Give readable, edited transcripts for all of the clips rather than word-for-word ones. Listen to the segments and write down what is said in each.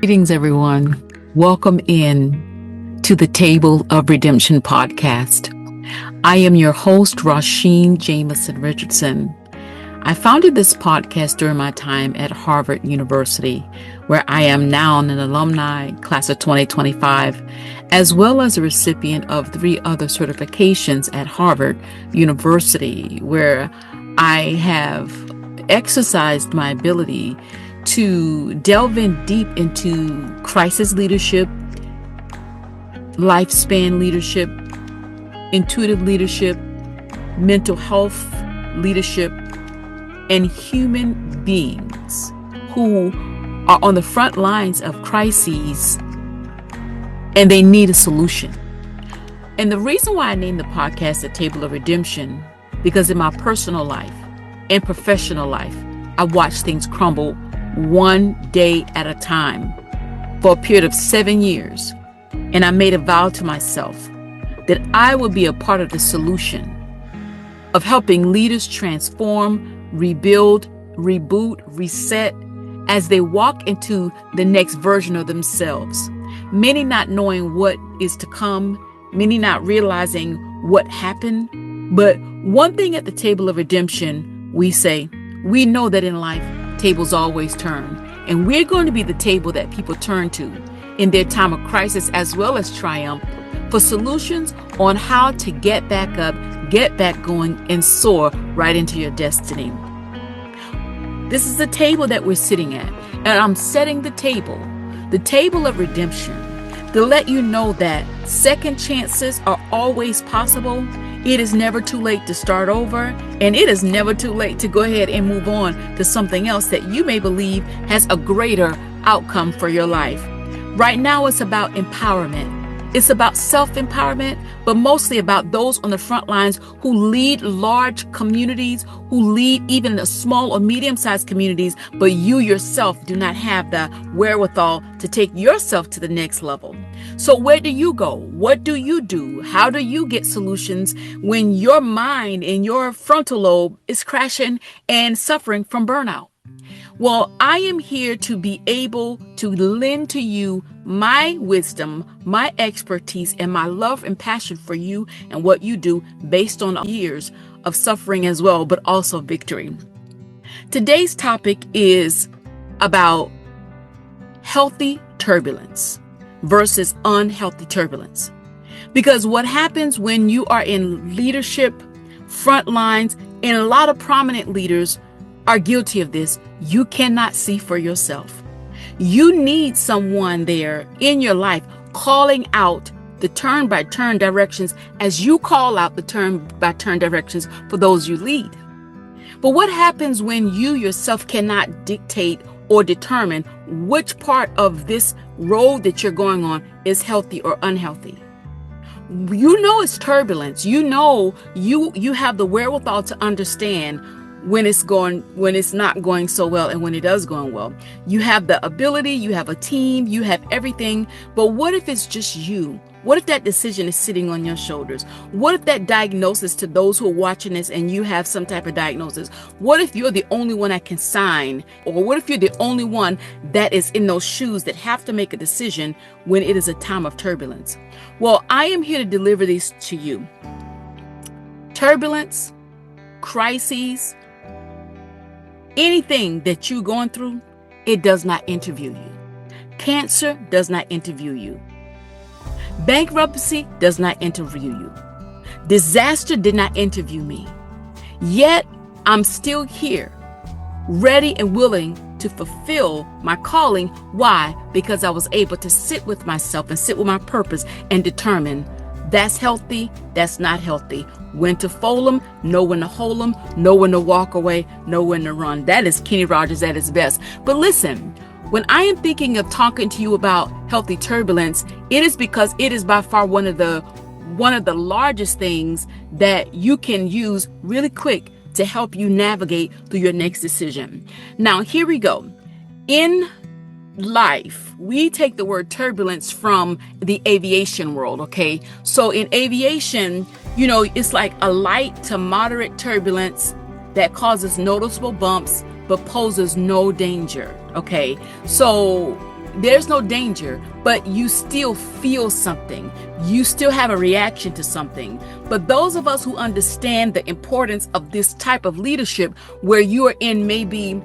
Greetings, everyone. Welcome in to the Table of Redemption podcast. I am your host, Rasheen Jamison Richardson. I founded this podcast during my time at Harvard University, where I am now an alumni class of 2025, as well as a recipient of 3 other certifications at Harvard University, where I have exercised my ability to delve in deep into crisis leadership, lifespan leadership, intuitive leadership, mental health leadership, and human beings who are on the front lines of crises and they need a solution. And the reason why I named the podcast The Table of Redemption, because in my personal life and professional life, I watch things crumble one day at a time for a period of 7 years. And I made a vow to myself that I would be a part of the solution of helping leaders transform, rebuild, reboot, reset as they walk into the next version of themselves. Many not knowing what is to come, many not realizing what happened. But one thing at the Table of Redemption, we say, we know that in life, tables always turn, and we're going to be the table that people turn to in their time of crisis as well as triumph for solutions on how to get back up, get back going, and soar right into your destiny. This is the table that we're sitting at, and I'm setting the table of redemption, to let you know that second chances are always possible. It is never too late to start over, and it is never too late to go ahead and move on to something else that you may believe has a greater outcome for your life. Right now, it's about empowerment. It's about self-empowerment, but mostly about those on the front lines who lead large communities, who lead even the small or medium-sized communities, but you yourself do not have the wherewithal to take yourself to the next level. So where do you go? What do you do? How do you get solutions when your mind and your frontal lobe is crashing and suffering from burnout? Well, I am here to be able to lend to you my wisdom, my expertise, and my love and passion for you and what you do based on years of suffering as well, but also victory. Today's topic is about healthy turbulence versus unhealthy turbulence. Because what happens when you are in leadership, front lines, and a lot of prominent leaders are guilty of this, you cannot see for yourself. You need someone there in your life calling out the turn-by-turn directions as you call out the turn-by-turn directions for those you lead. But what happens when you yourself cannot dictate or determine which part of this road that you're going on is healthy or unhealthy? You know it's turbulence. You know you have the wherewithal to understand when it's not going so well and when it does going well. You have the ability, you have a team, you have everything. But what if it's just you? What if that decision is sitting on your shoulders? What if that diagnosis, to those who are watching this and you have some type of diagnosis, what if you're the only one that can sign? Or what if you're the only one that is in those shoes that have to make a decision when it is a time of turbulence? Well, I am here to deliver these to you. Turbulence, crises, anything that you're going through, it does not interview you. Cancer does not interview you. Bankruptcy does not interview you. Disaster did not interview me. Yet, I'm still here, ready and willing to fulfill my calling. Why? Because I was able to sit with myself and sit with my purpose and determine that's healthy, that's not healthy. When to fold them, know when to hold them, know when to walk away, know when to run. That is Kenny Rogers at his best. But listen, when I am thinking of talking to you about healthy turbulence, it is because it is by far one of the largest things that you can use really quick to help you navigate through your next decision. Now, here we go. In life, we take the word turbulence from the aviation world, okay? So in aviation, it's like a light to moderate turbulence that causes noticeable bumps but poses no danger, okay? So there's no danger, but you still feel something. You still have a reaction to something. But those of us who understand the importance of this type of leadership, where you are in maybe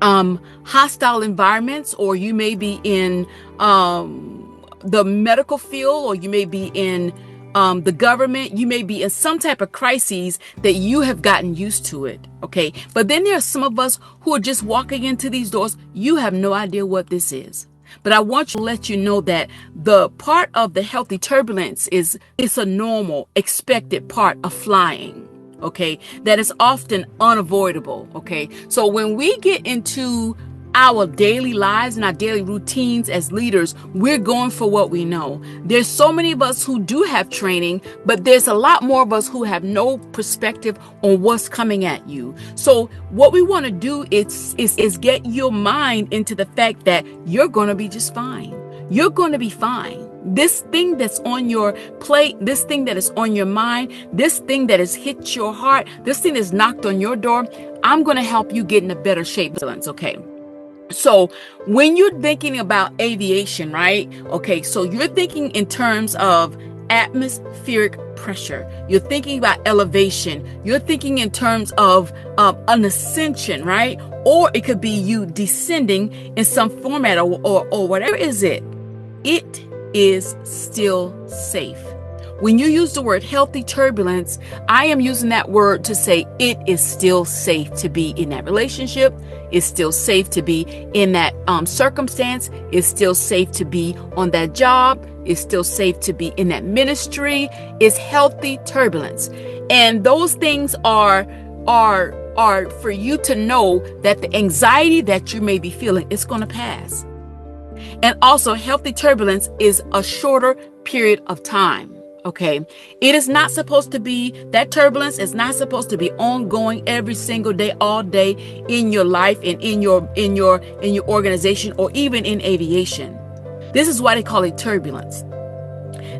hostile environments, or you may be in the medical field, or you may be in the government, you may be in some type of crises that you have gotten used to it. Okay. But then there are some of us who are just walking into these doors. You have no idea what this is. But I want to let you know that the part of the healthy turbulence it's a normal, expected part of flying. Okay. That is often unavoidable. Okay. So when we get into our daily lives and our daily routines as leaders, we're going for what we know. There's so many of us who do have training, but there's a lot more of us who have no perspective on what's coming at you. So what we want to do is get your mind into the fact that you're going to be just fine. You're going to be fine. This thing that's on your plate, this thing that is on your mind, this thing that has hit your heart, this thing that's knocked on your door, I'm going to help you get in a better shape. Okay. So when you're thinking about aviation, right? Okay, so you're thinking in terms of atmospheric pressure. You're thinking about elevation. You're thinking in terms of an ascension, right? Or it could be you descending in some format or whatever is it. It is still safe. When you use the word healthy turbulence, I am using that word to say it is still safe to be in that relationship. It's still safe to be in that circumstance. It's still safe to be on that job. It's still safe to be in that ministry. It's healthy turbulence. And those things are for you to know that the anxiety that you may be feeling is going to pass. And also, healthy turbulence is a shorter period of time. Okay. It is not supposed to be, that turbulence is not supposed to be ongoing every single day, all day in your life and in your organization, or even in aviation. This is why they call it turbulence.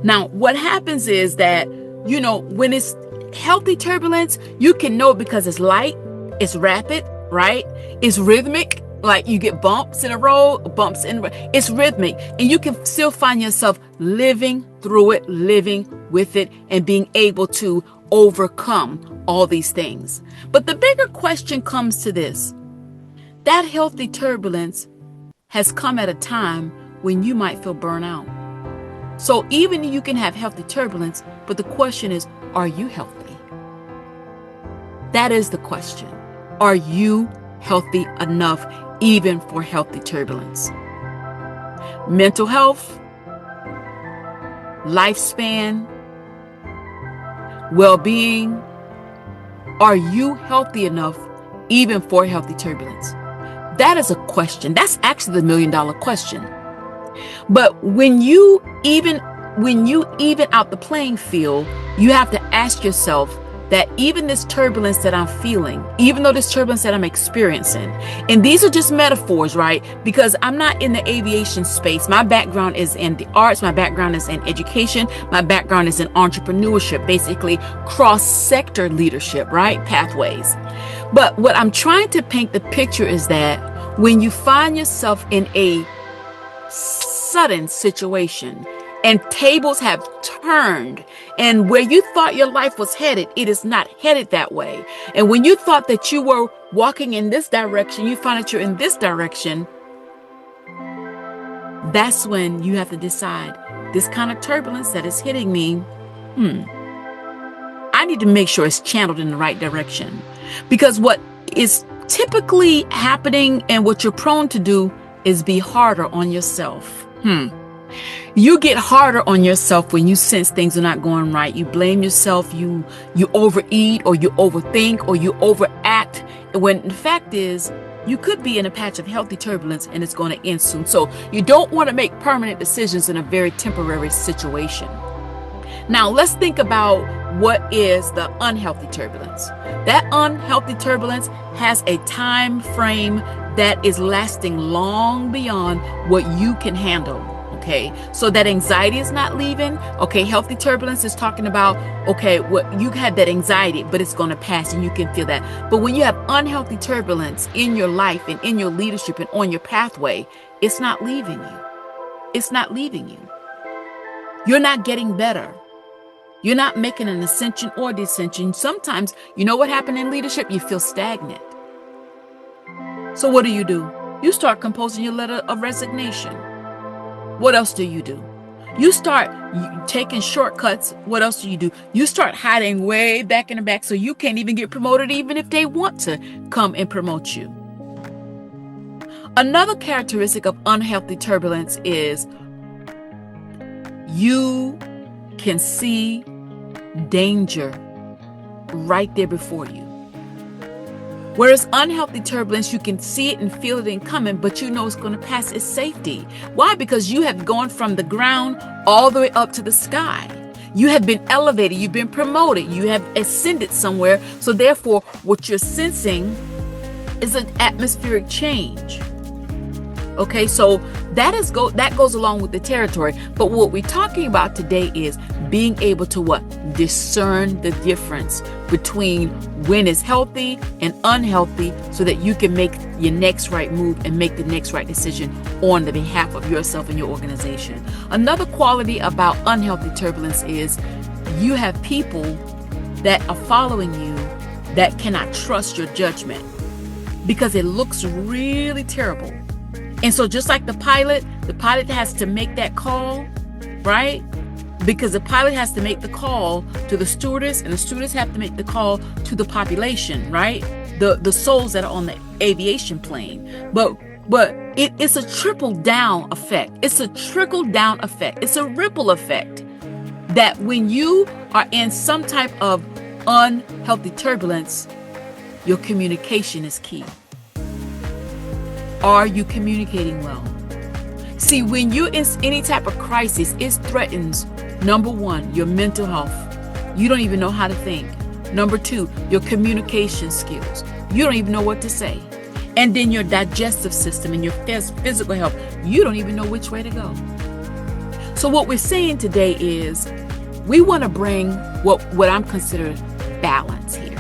Now, what happens is that, when it's healthy turbulence, you can know it because it's light, it's rapid, right? It's rhythmic. Like you get bumps in a road, it's rhythmic, and you can still find yourself living through it, living with it, and being able to overcome all these things. But the bigger question comes to this: that healthy turbulence has come at a time when you might feel burnout. So even you can have healthy turbulence, but the question is, are you healthy? That is the question. Are you healthy enough even for healthy turbulence? Mental health, lifespan, well-being. Are you healthy enough even for healthy turbulence? That is a question. That's actually the million-dollar question. But when you even out the playing field, you have to ask yourself that even this turbulence that I'm feeling, even though this turbulence that I'm experiencing, and these are just metaphors, right? Because I'm not in the aviation space. My background is in the arts. My background is in education. My background is in entrepreneurship, basically cross-sector leadership, right? Pathways. But what I'm trying to paint the picture is that when you find yourself in a sudden situation, and tables have turned, and where you thought your life was headed, it is not headed that way. And when you thought that you were walking in this direction, you find that you're in this direction. That's when you have to decide, this kind of turbulence that is hitting me, I need to make sure it's channeled in the right direction. Because what is typically happening and what you're prone to do is be harder on yourself. You get harder on yourself when you sense things are not going right. You blame yourself, you overeat, or you overthink, or you overact, when the fact is you could be in a patch of healthy turbulence and it's going to end soon. So you don't want to make permanent decisions in a very temporary situation. Now let's think about what is the unhealthy turbulence. That unhealthy turbulence has a time frame that is lasting long beyond what you can handle. Okay, so that anxiety is not leaving. Okay, healthy turbulence is talking about, okay, what you had that anxiety, but it's going to pass and you can feel that. But when you have unhealthy turbulence in your life and in your leadership and on your pathway, it's not leaving you. It's not leaving you. You're not getting better. You're not making an ascension or descension. Sometimes, you know what happened in leadership? You feel stagnant. So what do? You start composing your letter of resignation. What else do? You start taking shortcuts. What else do? You start hiding way back in the back so you can't even get promoted even if they want to come and promote you. Another characteristic of unhealthy turbulence is you can see danger right there before you. Whereas unhealthy turbulence, you can see it and feel it in coming, but you know it's going to pass. It's safety. Why? Because you have gone from the ground all the way up to the sky. You have been elevated. You've been promoted. You have ascended somewhere. So therefore, what you're sensing is an atmospheric change. Okay, so that goes along with the territory. But what we're talking about today is being able to what? Discern the difference between when it's healthy and unhealthy so that you can make your next right move and make the next right decision on the behalf of yourself and your organization. Another quality about unhealthy turbulence is you have people that are following you that cannot trust your judgment because it looks really terrible. And so just like the pilot has to make that call, right? Because the pilot has to make the call to the stewardess, and the stewardess have to make the call to the population, right? The souls that are on the aviation plane. But it's a trickle down effect. It's a trickle down effect. It's a ripple effect that when you are in some type of unhealthy turbulence, your communication is key. Are you communicating well? See, when you're in any type of crisis, it threatens, number one, your mental health. You don't even know how to think. Number two, your communication skills. You don't even know what to say. And then your digestive system and your physical health. You don't even know which way to go. So what we're saying today is we want to bring what I'm considering balance here.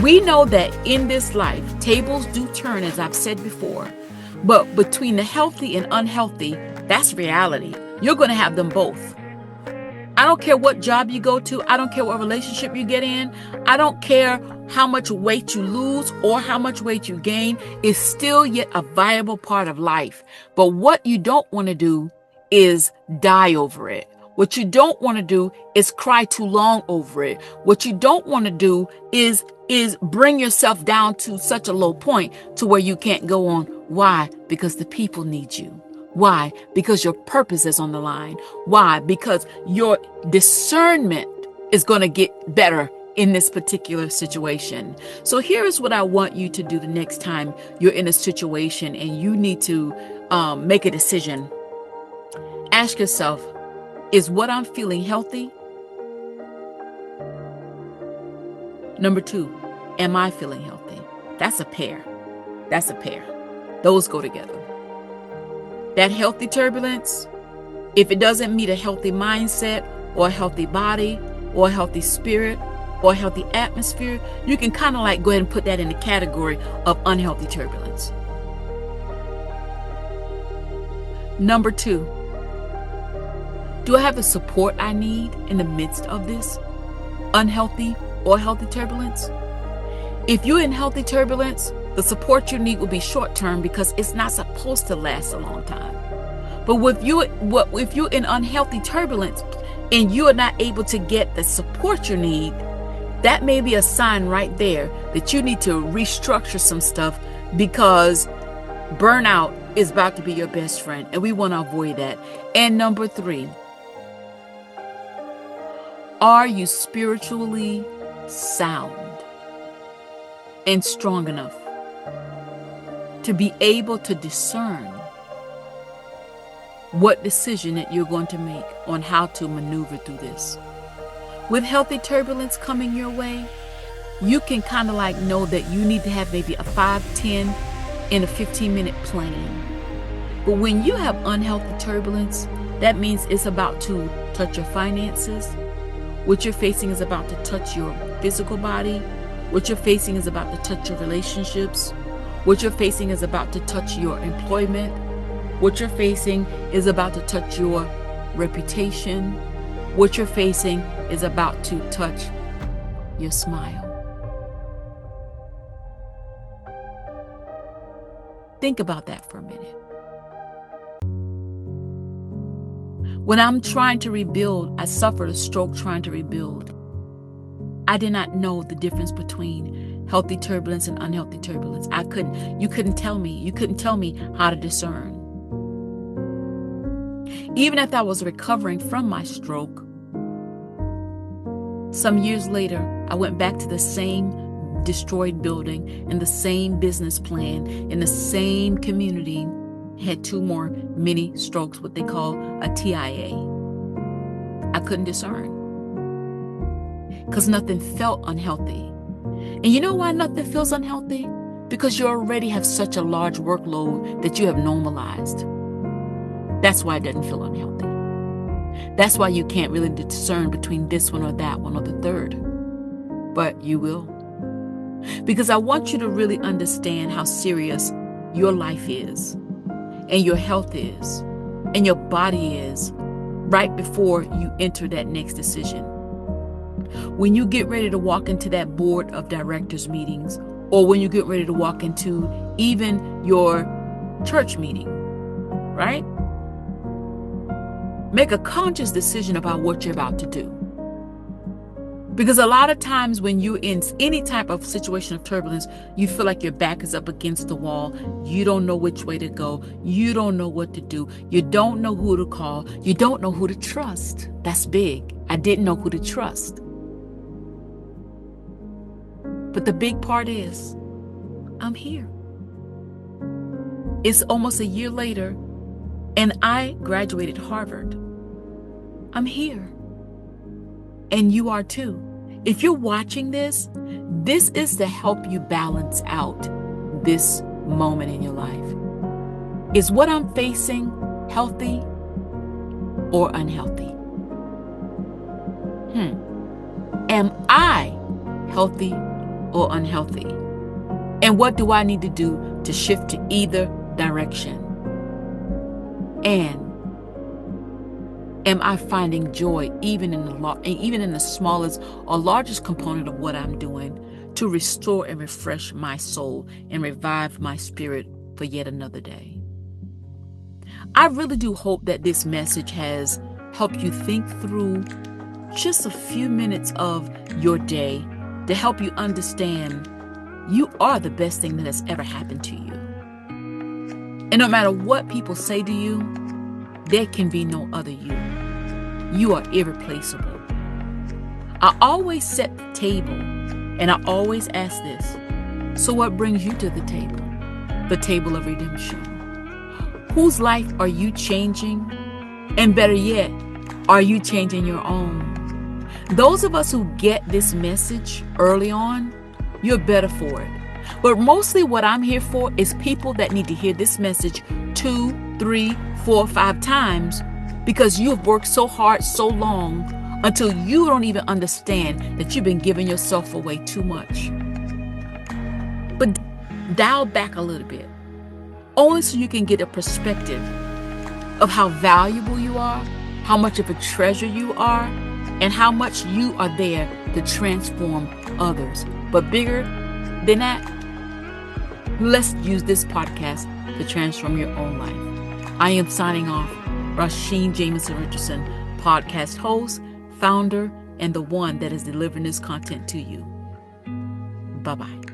We know that in this life, tables do turn, as I've said before, but between the healthy and unhealthy, that's reality. You're going to have them both. I don't care what job you go to. I don't care what relationship you get in. I don't care how much weight you lose or how much weight you gain. It's still yet a viable part of life. But what you don't want to do is die over it. What you don't want to do is cry too long over it. What you don't want to do is bring yourself down to such a low point to where you can't go on. Why? Because the people need you. Why? Because your purpose is on the line. Why? Because your discernment is going to get better in this particular situation. So here is what I want you to do the next time you're in a situation and you need to make a decision. Ask yourself, is what I'm feeling healthy? Number two, am I feeling healthy? That's a pair. That's a pair. Those go together. That healthy turbulence, if it doesn't meet a healthy mindset or a healthy body or a healthy spirit or a healthy atmosphere, you can kind of like go ahead and put that in the category of unhealthy turbulence. Number two, do I have the support I need in the midst of this unhealthy or healthy turbulence? If you're in healthy turbulence, the support you need will be short term because it's not supposed to last a long time. But if you're in unhealthy turbulence and you are not able to get the support you need, that may be a sign right there that you need to restructure some stuff because burnout is about to be your best friend, and we want to avoid that. And number three, are you spiritually sound and strong enough to be able to discern what decision that you're going to make on how to maneuver through this? With healthy turbulence coming your way, you can kind of like know that you need to have maybe a 5, 10, and a 15-minute plan. But when you have unhealthy turbulence, that means it's about to touch your finances. What you're facing is about to touch your physical body. What you're facing is about to touch your relationships. What you're facing is about to touch your employment. What you're facing is about to touch your reputation. What you're facing is about to touch your smile. Think about that for a minute. When I'm trying to rebuild, I suffered a stroke trying to rebuild. I did not know the difference between healthy turbulence and unhealthy turbulence. You couldn't tell me how to discern. Even after I was recovering from my stroke, some years later, I went back to the same destroyed building and the same business plan in the same community, had 2 more mini strokes, what they call a TIA. I couldn't discern because nothing felt unhealthy. And you know why nothing feels unhealthy? Because you already have such a large workload that you have normalized. That's why it doesn't feel unhealthy. That's why you can't really discern between this one or that one or the third. But you will. Because I want you to really understand how serious your life is, and your health is, and your body is, right before you enter that next decision. When you get ready to walk into that board of directors meetings, or when you get ready to walk into even your church meeting, right? Make a conscious decision about what you're about to do. Because a lot of times when you're in any type of situation of turbulence, you feel like your back is up against the wall. You don't know which way to go. You don't know what to do. You don't know who to call. You don't know who to trust. That's big. I didn't know who to trust. But the big part is, I'm here. It's almost a year later, and I graduated Harvard. I'm here. And you are too. If you're watching this, this is to help you balance out this moment in your life. Is what I'm facing healthy or unhealthy? Am I healthy or unhealthy? And what do I need to do to shift to either direction? And am I finding joy even in the smallest or largest component of what I'm doing to restore and refresh my soul and revive my spirit for yet another day? I really do hope that this message has helped you think through just a few minutes of your day to help you understand you are the best thing that has ever happened to you. And no matter what people say to you, there can be no other you. You are irreplaceable. I always set the table, and I always ask this: so what brings you to the table? The table of redemption. Whose life are you changing? And better yet, are you changing your own? Those of us who get this message early on, you're better for it. But mostly what I'm here for is people that need to hear this message 2, 3, 4, 5 times, because you have worked so hard so long until you don't even understand that you've been giving yourself away too much. But dial back a little bit, only so you can get a perspective of how valuable you are, how much of a treasure you are, and how much you are there to transform others. But bigger than that, let's use this podcast to transform your own life. I am signing off. Rasheen Jamison Richardson, podcast host, founder, and the one that is delivering this content to you. Bye-bye.